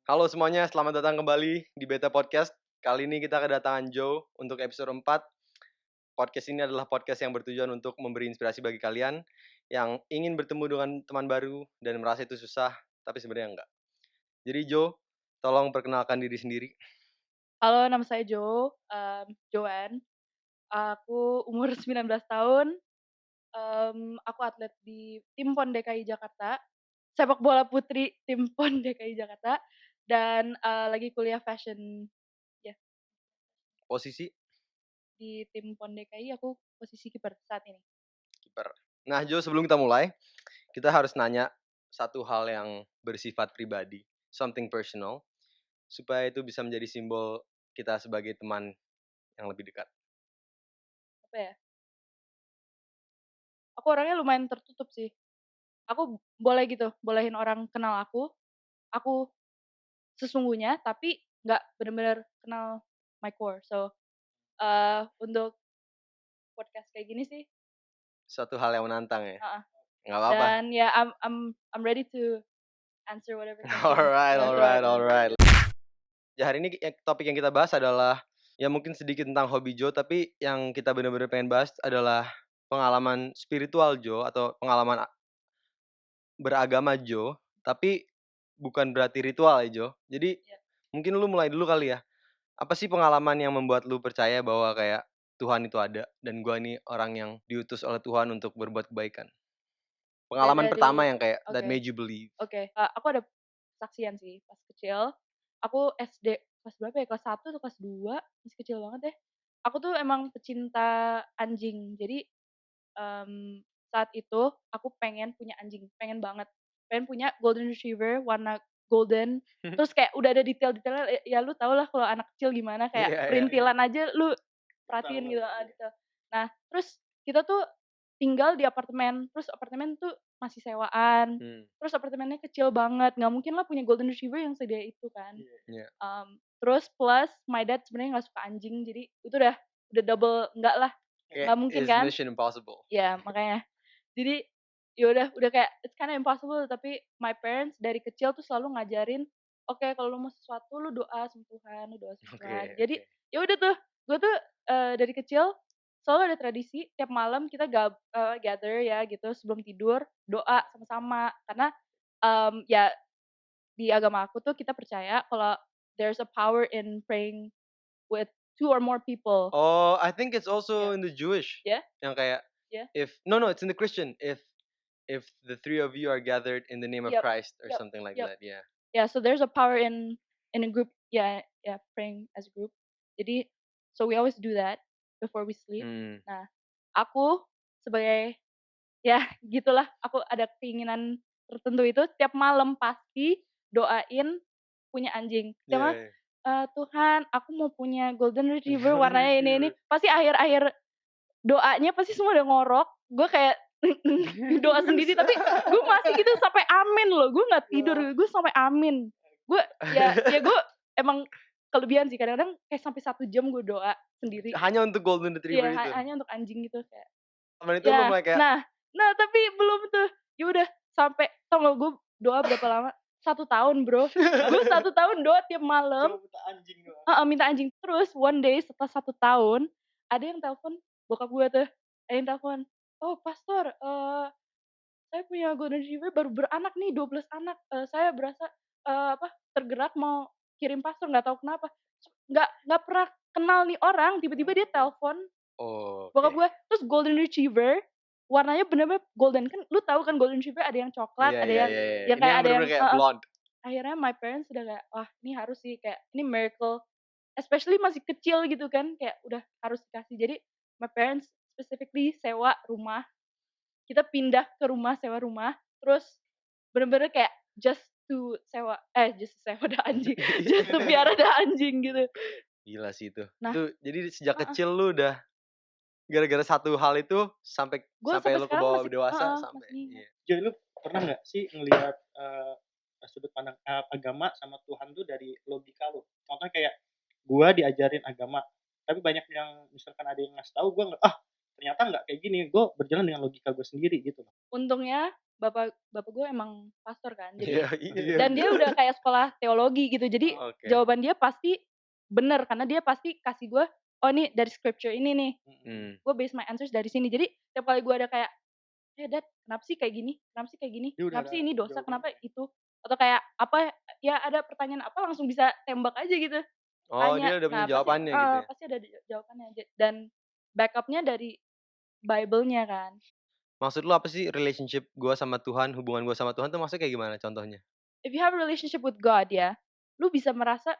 Halo semuanya, selamat datang kembali di Beta Podcast. Kali ini kita kedatangan Joe untuk episode 4. Podcast ini adalah podcast yang bertujuan untuk memberi inspirasi bagi kalian yang ingin bertemu dengan teman baru dan merasa itu susah, tapi sebenarnya enggak. Jadi Joe, tolong perkenalkan diri sendiri. Halo, nama saya Joanne. Aku umur 19 tahun, aku atlet di tim PON DKI Jakarta, sepak bola putri tim PON DKI Jakarta, dan, lagi kuliah fashion ya, Posisi di tim PON DKI aku posisi kiper saat ini. kiper. Nah Joe, sebelum kita mulai, kita harus nanya satu hal yang bersifat pribadi, something personal, supaya itu bisa menjadi simbol kita sebagai teman yang lebih dekat. Apa ya, aku orangnya lumayan tertutup sih. Aku boleh gitu, bolehin orang kenal aku sesungguhnya, tapi nggak bener-bener kenal my core. So, untuk podcast kayak gini sih. Suatu hal yang menantang ya. Heeh. Nggak apa-apa. Dan ya I'm ready to answer whatever question Alright, you wanna throw alright, at me. alright. Ya hari ini topik yang kita bahas adalah ya mungkin sedikit tentang hobi Joe, tapi yang kita benar-benar pengen bahas adalah pengalaman spiritual Joe atau pengalaman beragama Joe, tapi bukan berarti ritual ya Joe. Jadi Iya. mungkin lu mulai dulu kali ya. Apa sih pengalaman yang membuat lu percaya bahwa kayak Tuhan itu ada dan gua nih orang yang diutus oleh Tuhan untuk berbuat kebaikan? Kayak Pengalaman dari pertama yang kayak that oke made you believe. oke, aku ada kesaksian sih pas kecil, aku SD kelas berapa ya, kelas 1 atau kelas 2 masih kecil banget deh. Aku tuh emang pecinta anjing. Jadi, saat itu aku pengen punya anjing, pengen banget. Pengen punya golden retriever warna golden, terus kayak udah ada detail-detailnya, ya lu tau lah kalau anak kecil gimana, kayak Iya, iya. perintilan aja lu perhatiin gitu, heeh, gitu. Nah, terus kita tuh tinggal di apartemen, terus apartemen tuh masih sewaan, Hmm, terus apartemennya kecil banget, nggak mungkin lah punya golden retriever yang segede itu kan. iya. Terus plus my dad sebenarnya nggak suka anjing, jadi itu udah double nggak lah, Kayak nggak mungkin is kan. mission impossible. Ya makanya. Jadi, ya udah kayak it's kinda impossible, tapi my parents dari kecil tuh selalu ngajarin, "Oke, kalau lu mau sesuatu lu doa sama Tuhan, lu doa sama Tuhan." Oke, Jadi, oke. ya udah tuh, gue tuh, dari kecil selalu ada tradisi tiap malam kita gather ya gitu sebelum tidur, doa sama-sama. Karena, ya di agama aku tuh kita percaya kalau there's a power in praying with 2 or more people. Oh, I think it's Ya, also in the Jewish. ya, Yang kayak ya, if no, no, it's in the Christian. If the three of you are gathered in the name of yep, Christ or yep, something like yep. that. Yeah. Yeah, so there's a power in a group, yeah, praying as a group. Jadi, so we always do that before we sleep. Hmm. Nah, aku sebagai ya gitulah, aku ada keinginan tertentu itu tiap malam pasti doain punya anjing. Tiap Yeah, malam, yeah. "Tuhan, aku mau punya golden retriever Golden warnanya ini." retriever. Pasti akhir-akhir doanya pasti semua udah ngorok, gue kayak doa sendiri, tapi gue masih gitu sampai amin loh, gue nggak tidur, gue sampai amin. Gue ya gue emang kelebihan sih, kadang-kadang kayak sampai 1 jam gue doa sendiri. Hanya untuk golden retriever Iya, itu. hanya untuk anjing gitu kayak Temen itu lu ya, mulai kayak nah nah tapi belum tuh, ya udah sampai tau nggak gue doa berapa lama? 1 tahun Bro, gue 1 tahun doa tiap malam. cuma minta anjing doang. Heeh, minta anjing. Terus one day setelah 1 tahun, ada yang telepon bokap gue tuh, ada yang telepon, "Oh pastor, saya punya golden retriever baru beranak nih 12 anak, saya berasa, tergerak mau kirim pastor nggak tahu kenapa." Nggak pernah kenal nih orang, tiba-tiba dia telepon Oh, bokap oke. gue, terus golden retriever warnanya bener-bener golden, kan lu tahu kan golden retriever ada yang coklat, Iya, ada iya, yang iya, iya. yang Ini kayak yang ada yang bener-bener kayak heeh. blonde. Akhirnya my parents udah kayak, "Wah ini harus sih, kayak ini miracle." Especially masih kecil gitu kan, kayak udah harus dikasih. Jadi my parents specifically sewa rumah, kita pindah ke rumah, sewa rumah, terus bener-bener kayak just to sewa ada anjing, just to biar ada anjing gitu. Gila sih itu. Nah, Itu jadi sejak heeh, kecil lu udah gara-gara satu hal itu sampai gue sampai sampai lu ke sekarang bawah masih dewasa heeh, sampai masih ingat. iya. Jo, lu pernah nggak sih ngelihat, sudut pandang, agama sama Tuhan tuh dari logika lu? Contohnya kayak gua diajarin agama, tapi banyak yang misalkan ada yang ngasih tahu gua nggak, ternyata nggak kayak gini, gua berjalan dengan logika gua sendiri gitu loh. Untungnya bapak gue emang pastor kan, Iya, jadi iya. dan dia udah kayak sekolah teologi gitu, jadi Oke. jawaban dia pasti bener karena dia pasti kasih gue, oh ini dari scripture ini nih, Hmm. gue base my answers dari sini. Jadi tiap kali gue ada kayak, Dad, kenapa sih kayak gini? Kenapa sih kayak gini? Dia udah Kenapa ada sih ini dosa? Kenapa jawabannya. itu? Atau kayak apa ya, ada pertanyaan apa langsung bisa tembak aja gitu, Oh, tanya. dia udah punya Nah, jawabannya gitu ya? pasti ada jawabannya dan backup-nya dari Bible-nya kan. Maksud lu apa sih relationship gua sama Tuhan, hubungan gua sama Tuhan tuh maksudnya kayak gimana contohnya? If you have a relationship with God ya, lu bisa merasa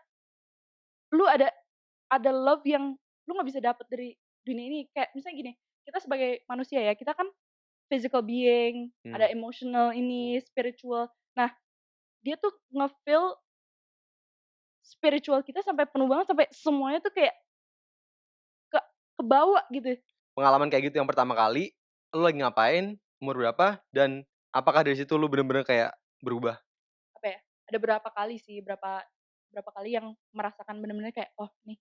lu ada love yang lu nggak bisa dapet dari dunia ini. Kayak misalnya gini, kita sebagai manusia ya, kita kan physical being, ada emotional ini, spiritual. Nah, dia tuh nge-fill spiritual kita sampai penuh banget, sampai semuanya tuh kayak ke kebawa gitu. Pengalaman kayak gitu yang pertama kali, lu lagi ngapain, umur berapa, dan apakah dari situ lu bener-bener kayak berubah? Apa ya, ada berapa kali sih, berapa kali yang merasakan bener-bener kayak, oh nih.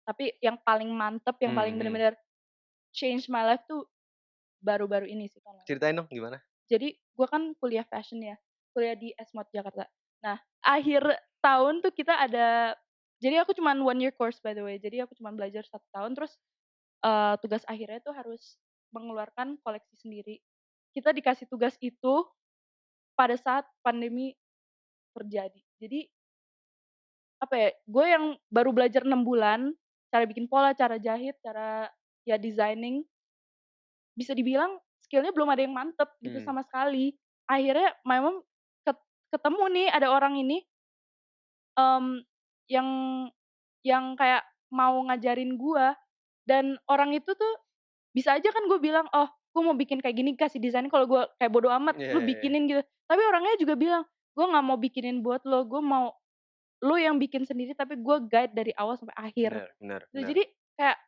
Tapi yang paling mantep, yang paling bener-bener change my life tuh baru-baru ini sih kalau. Ceritain dong gimana? Jadi gue kan kuliah fashion ya, kuliah di Esmod Jakarta. Nah, akhir tahun tuh kita ada, jadi aku cuman 1 year course by the way, jadi aku cuman belajar 1 tahun, terus tugas akhirnya tuh harus mengeluarkan koleksi sendiri. Kita dikasih tugas itu pada saat pandemi terjadi. Jadi apa ya, gue yang baru belajar 6 bulan, cara bikin pola, cara jahit, cara ya designing, bisa dibilang skill-nya belum ada yang mantep gitu sama sekali. Akhirnya my mom ketemu nih ada orang ini, mmm, yang kayak mau ngajarin gua, dan orang itu tuh bisa aja kan gue bilang, "Oh, gue mau bikin kayak gini, kasih desain," kalau gue kayak bodo amat, Iya, "Lu iya, iya. bikinin," gitu. Tapi orangnya juga bilang, "Gue nggak mau bikinin buat lo, gue mau lo yang bikin sendiri tapi gue guide dari awal sampai akhir." Bener, bener, Gitu, bener. jadi kayak,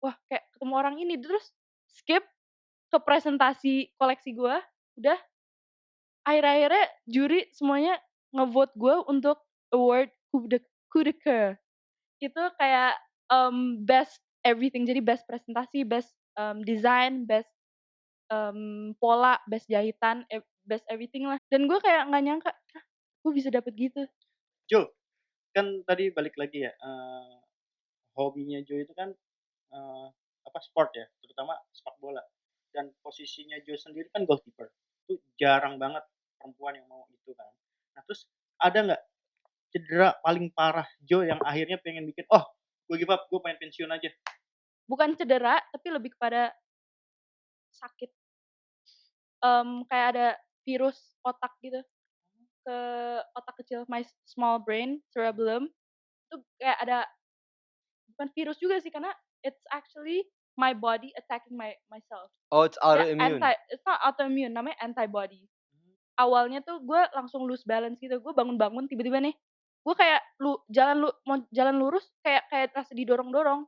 wah kayak ketemu orang ini, terus skip ke presentasi koleksi gue, udah akhir-akhirnya juri semuanya nge-vote gue untuk award coup de cœur. Itu kayak, best everything, jadi best presentasi, best, design, best, pola, best jahitan, best everything lah. Dan gue kayak nggak nyangka, "Hah, gue bisa dapet gitu?" Jo, kan tadi balik lagi ya, hobinya Jo itu kan, sport ya, terutama sepak bola. Dan posisinya Jo sendiri kan goalkeeper. Itu jarang banget perempuan yang mau itu kan. Nah, terus ada nggak cedera paling parah Jo yang akhirnya pengen bikin, "Oh, gue give up, gue pengen pensiun aja." Bukan cedera, tapi lebih kepada sakit, kayak ada virus otak gitu, ke otak kecil, my small brain, cerebellum, itu kayak ada, bukan virus juga sih, karena it's actually my body attacking myself. Oh, it's Ya autoimmune? it's not autoimmune, namanya antibody. Awalnya tuh gue langsung lose balance gitu, gue bangun-bangun tiba-tiba nih, gue kayak mau jalan lurus kayak kayak rasa didorong-dorong.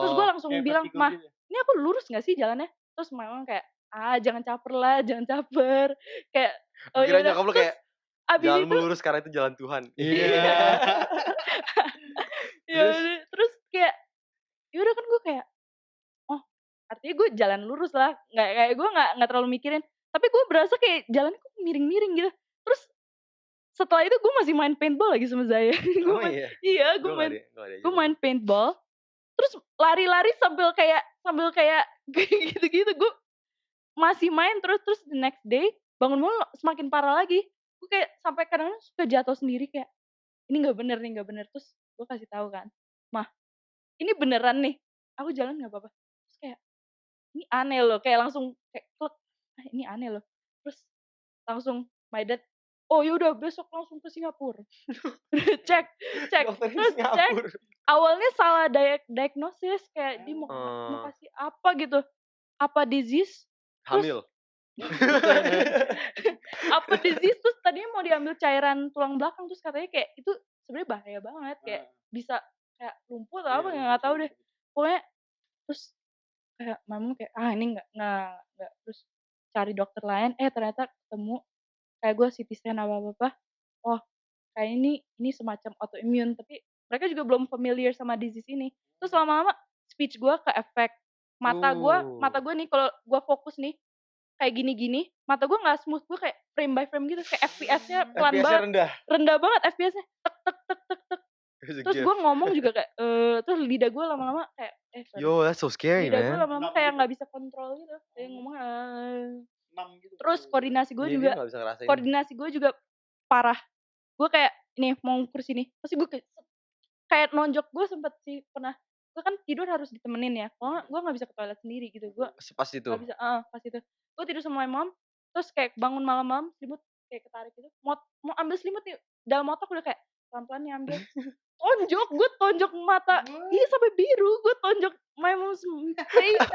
Terus gue Oh, langsung Kayak bilang, vertigo "Mah, gitu ya? ini aku lurus nggak sih jalannya?" Terus mama kayak, "Ah, jangan caper lah, jangan caper." Kayak, gua "Oh kira ya udah." nyokap lu Terus kayak, abis "Jalanmu itu lurus karena itu jalan Tuhan." Iya. ya Terus? udah, terus kayak, ya udah kan gue kayak, oh artinya gue jalan lurus lah, nggak kayak gue nggak terlalu mikirin. Tapi gue berasa kayak jalannya kok miring-miring gitu. Terus setelah itu gue masih main paintball lagi sama Zaya. Gue Oh main, iya? iya Gua nggak gue diajak main lagi. paintball. Terus lari-lari sambil kayak kayak gitu-gitu. Gue masih main terus terus the next day bangun-bangun semakin parah lagi. Gue kayak sampai kadang-kadang suka jatuh sendiri kayak, ini nggak bener nih, nggak bener. Terus gue kasih tahu kan, "Mah, ini beneran nih, aku jalan nggak apa-apa." Terus kayak, "Ini aneh loh," kayak langsung kayak klek, "Ah, ini aneh loh." Terus langsung my dad, "Oh yaudah besok langsung ke Singapura." Cek cek, Dokternya terus cek, Singapura. awalnya salah diagnosis, kayak dia mau Oh, kasih apa gitu, apa disease, terus hamil? apa disease, terus tadinya mau diambil cairan tulang belakang, terus katanya kayak itu sebenarnya bahaya banget, kayak Heeh. bisa kayak lumpuh atau Iya, apa, lumpuh nggak sih tahu deh. lumpuh. Pokoknya terus kayak mama kayak, "Ah, ini nggak," terus cari dokter lain, ternyata ketemu, kayak gue CT scan apa-apa, oh kayak ini semacam autoimmune, tapi mereka juga belum familiar sama disease ini. Terus lama-lama speech gue ke efek, mata gue Uh, nih kalau gue fokus nih, kayak gini-gini, mata gue nggak smooth, gue kayak frame by frame gitu, kayak FPS-nya pelan FPS-nya banget, rendah banget FPS-nya, tek tek tek tek tek. It's a Terus gue gift. ngomong juga kayak terus lidah gue lama-lama kayak sorry, Yo, that's so scary, lidah gue man. lama-lama Numb kayak gitu. nggak bisa kontrol gitu, kayak Oh, ngomong numb gitu. terus koordinasi gue Dia juga nggak bisa ngerasain. parah. Gue kayak nih mau ngukur sini, pasti gue kayak nonjok. Gue sempet sih pernah, gue kan tidur harus ditemenin ya, kalau nggak gue nggak bisa ke toilet sendiri gitu, gue Pas itu. nggak bisa. Pas itu gue tidur sama my mom, terus kayak bangun malam-malam selimut kayak ketarik gitu, mau ambil selimut nih, dalam otak udah kayak pelan-pelan nih ambil, gue tonjok mata, iya sampai biru, gue tonjok my mom's face.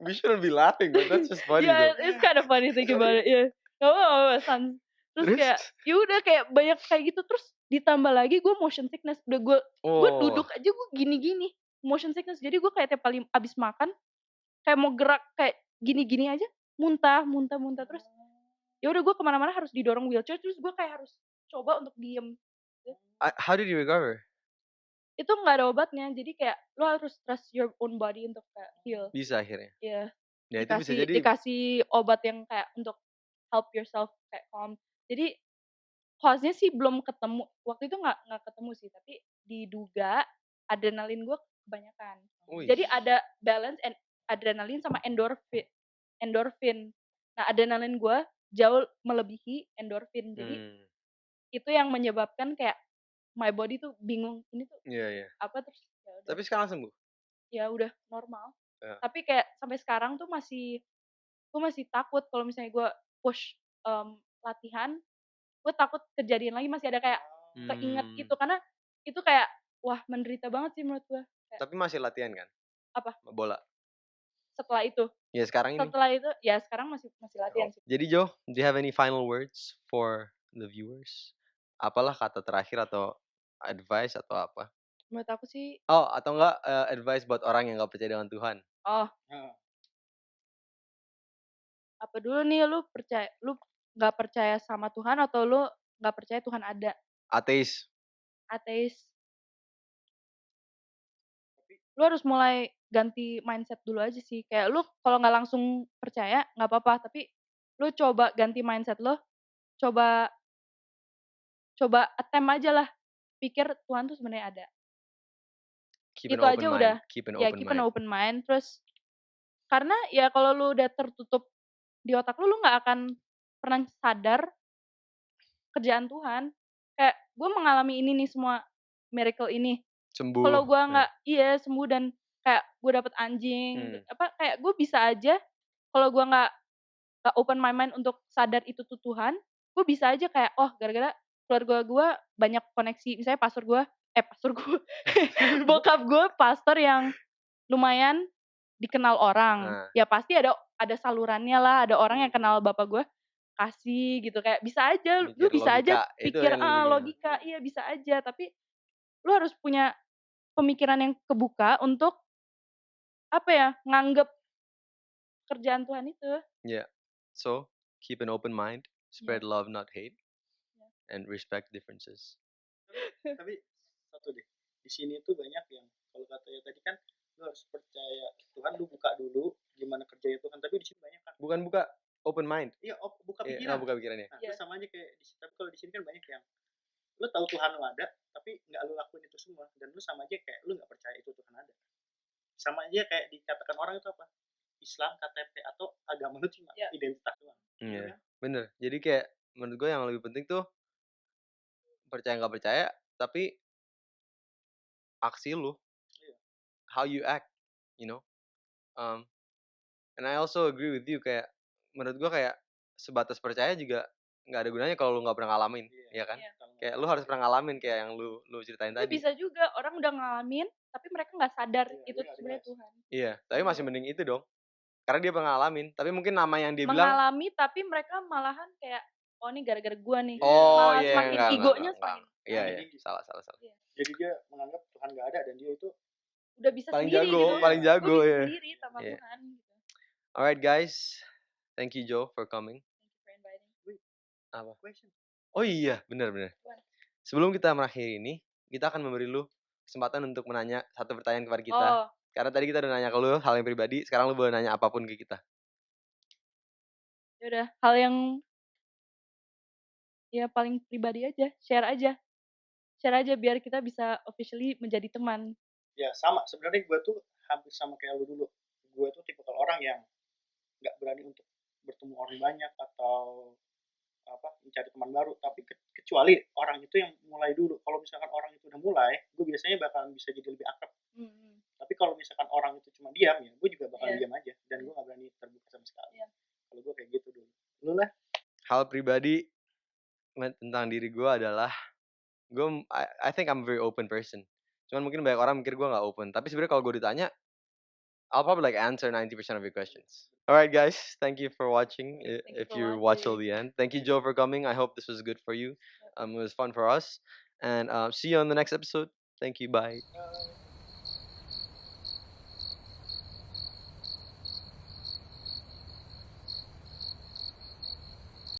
We shouldn't be laughing, but that's just funny Yeah, though. it's kind of funny think about it. Yeah, nggak apa-apa sans. Terus Terus? kayak ya udah kayak banyak kayak gitu, terus ditambah lagi gue motion sickness, udah gue Oh, duduk aja gue gini-gini, motion sickness. Jadi gue kayak tiap kali abis makan kayak mau gerak kayak gini-gini aja, muntah terus. Ya udah gue kemana-mana harus didorong wheelchair, terus gue kayak harus coba untuk diem. how did you recover? Itu nggak ada obatnya, jadi kayak lo harus trust your own body untuk kayak heal. Bisa akhirnya. Iya. Ya itu bisa jadi. Dikasih obat yang kayak untuk help yourself kayak calm. Jadi cause-nya sih belum ketemu. Waktu itu nggak ketemu sih, tapi diduga adrenalin gue kebanyakan. Wih. Jadi ada balance adrenalin sama endorfin. Nah, adrenalin gue jauh melebihi endorfin. Jadi itu yang menyebabkan kayak my body tuh bingung, ini tuh Iya. apa, terus ya udah. Tapi sekarang sembuh. Ya udah normal. Ya. Tapi kayak sampai sekarang tuh gue masih takut kalau misalnya gue push latihan, gue takut kejadian lagi, masih ada kayak keinget gitu, karena itu kayak wah menderita banget sih menurut gue. Tapi masih latihan kan? Apa? Bola. Setelah itu? Ya sekarang ini. Setelah itu ya sekarang masih latihan sih. Jadi Jo, do you have any final words for the viewers? Apalah kata terakhir atau advice atau apa? Menurut aku sih, Oh, atau enggak advice buat orang yang nggak percaya dengan Tuhan? apa dulu nih, lu nggak percaya sama Tuhan atau lu nggak percaya Tuhan ada? Ateis. Lu harus mulai ganti mindset dulu aja sih. Kayak lu kalau nggak langsung percaya nggak apa-apa, tapi lu coba ganti mindset lo, coba attempt aja lah, pikir Tuhan tuh sebenarnya ada. Keep an Itu open aja mind. udah. Keep an Ya open keep mind. an open mind. Terus karena ya kalau lu udah tertutup di otak lu nggak akan pernah sadar kerjaan Tuhan. Kayak gue mengalami ini nih semua miracle ini. Sembuh. Kalau gue nggak sembuh dan kayak gue dapet anjing, apa kayak gue bisa aja kalau gue nggak open my mind untuk sadar itu tuh Tuhan, gue bisa aja kayak gara-gara keluarga gue banyak koneksi, misalnya pastor gue bokap gue pastor yang lumayan dikenal orang, ya pasti ada salurannya lah, ada orang yang kenal bapak gue kasih gitu, kayak bisa aja, lu bisa aja pikir logika, iya bisa aja, tapi lu harus punya pemikiran yang kebuka untuk apa ya, nganggep kerjaan Tuhan itu. Yeah. So, keep an open mind, spread love not hate, and respect differences. Tapi satu deh, di sini tuh banyak yang kalau katanya tadi kan lu harus percaya Tuhan, lu buka dulu gimana kerjanya Tuhan, tapi di sini banyak kan. Bukan buka, open mind. Iya, buka pikiran. Buka pikirannya. Nah, itu sama aja kayak tapi kalau di sini kan banyak yang lu tahu Tuhan lu ada, tapi nggak lu lakuin itu semua, dan lu sama aja kayak lu nggak percaya itu Tuhan ada. Sama aja kayak dikatakan orang itu apa? Islam, KTP, atau agama lu cuma identitas doang. Iya, bener. Jadi kayak menurut gue yang lebih penting tuh percaya nggak percaya, tapi aksi lu, how you act, you know. And I also agree with you, kayak menurut gue kayak sebatas percaya juga nggak ada gunanya kalau lu nggak pernah ngalamin, ya kan? Kayak lu harus pernah ngalamin kayak yang lu ceritain Itu tadi. bisa juga orang udah ngalamin, tapi mereka nggak sadar itu sebenarnya Tuhan. Iya, tapi masih mending itu dong. Karena dia pernah ngalamin, tapi mungkin nama yang dia bilang mengalami, tapi mereka malahan kayak ini gara-gara gua nih. Oh iya, semakin egonya semakin iya, salah. Jadi dia menganggap Tuhan nggak ada dan dia itu udah bisa paling sendiri jago, gitu. paling jago Gua bisa ya. sendiri sama Tuhan gitu. Alright guys, thank you Joe for coming. Thank you for inviting. apa? Question. Oh iya, benar. Sebelum kita mengakhiri ini, kita akan memberi lu kesempatan untuk menanya satu pertanyaan kepada kita. Karena tadi kita udah nanya ke lu hal yang pribadi, sekarang lu boleh nanya apapun ke kita. Ya udah, hal yang ya paling pribadi aja, share aja biar kita bisa officially menjadi teman. Ya sama, sebenarnya gue tuh hampir sama kayak lu dulu. Gue tuh tipikal orang yang nggak berani untuk bertemu orang banyak atau mencari teman baru, tapi kecuali orang itu yang mulai dulu. Kalau misalkan orang itu udah mulai, gue biasanya bakalan bisa jadi lebih akrab. Tapi kalau misalkan orang itu cuma diam, ya gue juga bakalan diam aja, dan gue nggak berani terbuka sama sekali. Kalau gue kayak gitu dulu. Lu lah? Hal pribadi tentang diri gue adalah I think I'm a very open person. Cuman mungkin banyak orang mikir gue nggak open. Tapi sebenarnya kalau gue ditanya, I'll probably like answer 90% of your questions. Alright guys, thank you for watching. If for you watch till watching. the end, thank you Joe for coming. I hope this was good for you. It was fun for us, and see you on the next episode. Thank you. Bye.